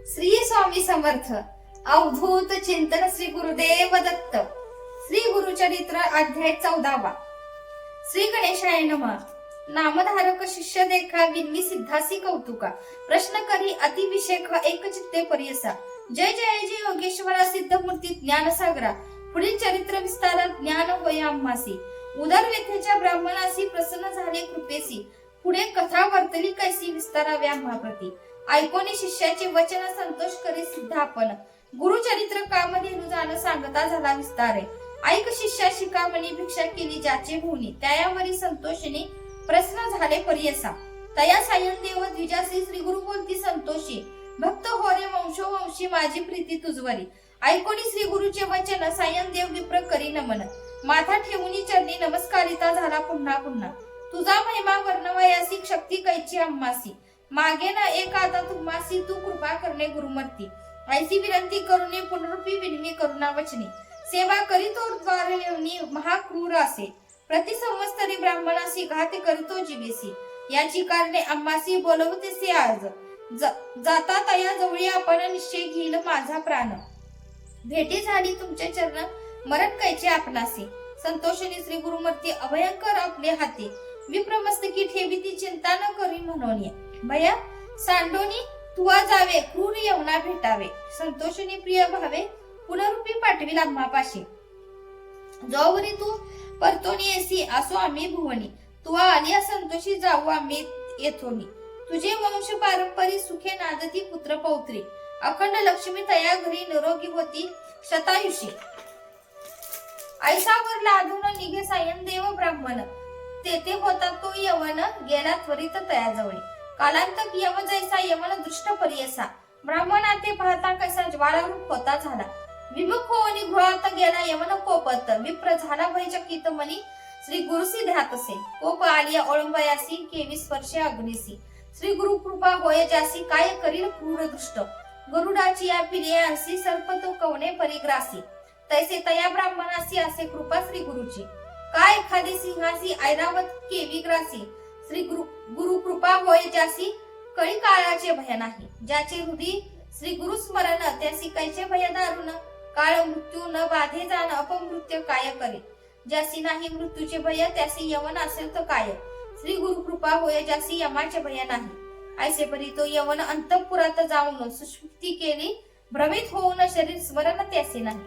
श्री स्वामी समर्थ. अवधूत चिंतन श्री गुरुदेव दत्त. श्री गुरुचरित्र अध्याय 14. श्री गणेशाय नमः. नामधारक शिष्य देखा विन्नी सिद्धासी कौतुका. प्रश्न करी अतिविषेक एक चित्ते परियसा. जय जय जय योगेश्वरा सिद्धमूर्ती ज्ञानसागरा. पुढील चरित्र विस्तारात ज्ञान होय आम्हासी. उदर व्यथेच्या ब्राह्मणासी प्रसन्न झाले कृपेसी. पुढे कथा वर्तली कैसी विस्तारावी आम्हाप्रती. ऐकोनी शिष्याचे वचन संतोष करी सिद्ध आपण. गुरुचरित्र कामधेनु जाण सांगता झाला विस्तारे. ऐक शिष्या शिकामणी भिक्षा केली ज्याचे भूनी. त्यायावरी संतोषिनी प्रश्न झाले परियसा. तया सायन देव द्विजासी श्री गुरु बोलती संतोषी. भक्त होरे वंशोवंशी माझी प्रीती तुझवरी. ऐकोनी श्री गुरुचे वचन सायन देव विप्र करी नमन. माथा ठेवूनी चरणी नमस्कारिता झाला पुन्हा पुन्हा. तुझा महिमा वर्णवयासी शक्ती कैची आम्हासी. मागे न एक आता तुम्हासी तू कृपा करणे गुरुमूर्ती. ऐसी विनंती करुणी पुनरुपी विनवी करुणा वचनी. सेवा करीतो द्वार येऊनी महाक्रूर असे. प्रति संवत्सरी ब्राह्मणासी घात करीतो जीवेसी. याची कारणे आम्हासी बोलवतेसे आज. जाता तया जवळी आपण निश्चय घेईल माझा प्राण. भेटी झाली तुमचे चरण मरण कैचे आपणासी. संतोषिनी श्री गुरुमूर्ती अभयंकर आपले हाती. विप्रमस्तकी ठेवी ती चिंता न करी म्हणून. भया सांडोनी तुवा जावे क्रूर यवना भेटावे. संतोषिनी प्रिय भावे पुनरुपी पाठवी आम्हापाशी. जोवरी तू परतोनी येसी असो आम्ही भुवनी. तुवा आलिया संतोषी जाऊ आम्ही येथोनी. तुझे वंश पारंपरी सुखे नादती पुत्र पौत्री. अखंड लक्ष्मी तया घरी निरोगी होती शतायुषी. ऐसावर लादून निघे सायन देव ब्राह्मण. तेथे होता तो यवन गेला त्वरित तयाजवळी. कालांतक यम जैसा यवन दृष्ट परियसा. ब्राह्मणा ते पाहता कसा ज्वालारूप होता झाला. विमुख होऊन गृहात गेला यवन कोपत. विप्र झाला भयचकित मनी श्री गुरुसी ध्यातसे. कोप आलिया ओळंबयासी 21 वर्षे अग्निसी. श्री गुरु कृपा होय जासी काय करील क्रूर दृष्ट. गरुडाची या फिर्यासी सर्प तो कवने परिग्रासी. तैसे तया ब्राह्मणासी असे कृपा श्री गुरुची. काय एखादी सिंहासी ऐरावत केवी ग्रासी. श्री गुरु कृपा होय ज्यासी कळी काळाचे भय नाही. ज्याचे हृदय श्री गुरु स्मरण त्यासी कैचे भय दारुण. काळ मृत्यू न बाधे जाण अपमृत्यू काय करे. ज्यासी नाही मृत्यूचे भय त्यासी यवन असेल तर काय. श्री गुरु कृपा होय ज्यासी यमाचे भय नाही. ऐसे परी तो यवन अंतःपुरात जाऊन सुषुप्ती केली. भ्रमित होऊन शरीर स्मरण त्यासी नाही.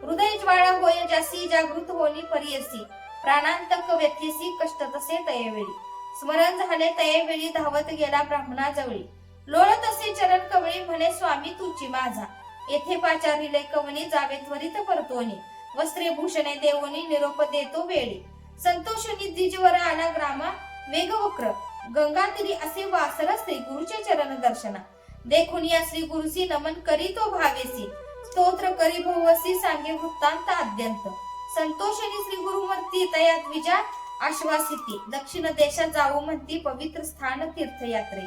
हृदय ज्वाळा होय ज्यासी जागृत होणी परियसी. प्राणांतक व्यथेसी कष्ट तसे तयवेळी. स्मरण झाले तयवेळी धावत गेला ब्राह्मणाजवळी. लोळत असे चरण कवळी म्हणे स्वामी तुची माझा. येथे पाचारिले कवणी जावे त्वरित परतोनी. वस्त्रे भूषणे देवोनी निरोप देतो वेळी. संतोषिनी द्विजवर आला ग्रामा वेग वक्र. गंगातीरी असे वासर श्री गुरुचे चरण दर्शना. देखून या श्री गुरुसी नमन करी तो भावेसी. स्तोत्र करी भवसी सांगे वृत्तांत आद्यंत. संतोषिनी श्री गुरुमूर्ती तया द्विजा आश्वासिती. दक्षिण देशात जाऊ म्हणती पवित्र स्थान तीर्थयात्रे.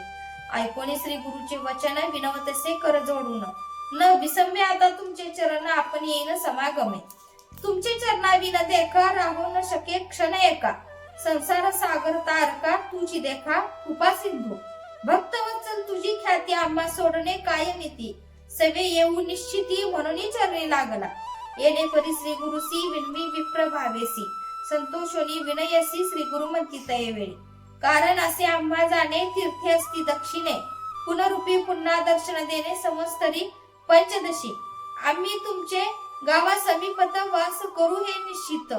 ऐकोनी श्री गुरुचे वचन विनवतसे कर जोडून. न विसंबे आता तुमचे चरण आपण येईन समागमे. तुमचे चरणाविन देखा राहू न शके क्षण एका. संसार सागर तारका तुझी देखा कृपा सिंधू. भक्तवत्सल तुझी ख्याती आम्हा सोडणे काय नीती. सवे येऊ निश्चिती म्हणून चरणी लागला. येणे परी श्री गुरुसी विनवी विप्र भावेसी. संतोषोनी विनयसी श्री गुरुमती तयवेळी. कारण असे आम्हा जाणे तीर्थे असती दक्षिणे. पुनरुपी पुन्हा दर्शन देणे समस्तरी पंचदशी. आम्ही तुमचे गावा समीपत वास करू हे निश्चित.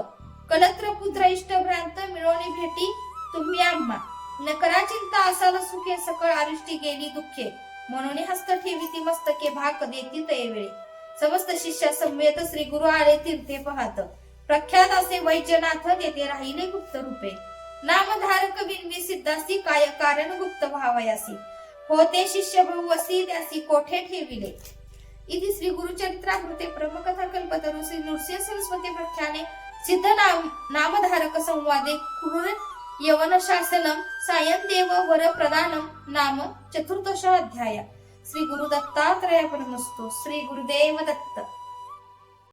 कलत्र पुत्र इष्टभ्रांत मिळवणी भेटी तुम्ही आम्हा. नकरा चिंता असाल सुखे सकळ आरुष्टी गेली दुःखे. म्हणून हस्त ठेवी ती मस्तके भाक देती तयवेळी. समस्त शिष्या समवेत श्री गुरु आले तीर्थे पाहत. प्रख्यात असे वैजनाथ तेथे राहिले गुप्त रूपे. नामधारक विनवी सिद्धासी काय कारण गुप्त भावयासी. होते शिष्य बहुवसी त्यासी कोठे ठेविले. इति श्री गुरुचरित्रामृते ब्रह्मकथा कल्पतरू श्री नृसिंह सरस्वती प्रख्याने सिद्ध नामधारक संवादे क्रूर यवन शासनम सायन देव वर प्रदानम नाम चतुर्दश अध्याय. श्री गुरु दत्तात्रय परमस्तु. श्री गुरुदेव दत्त.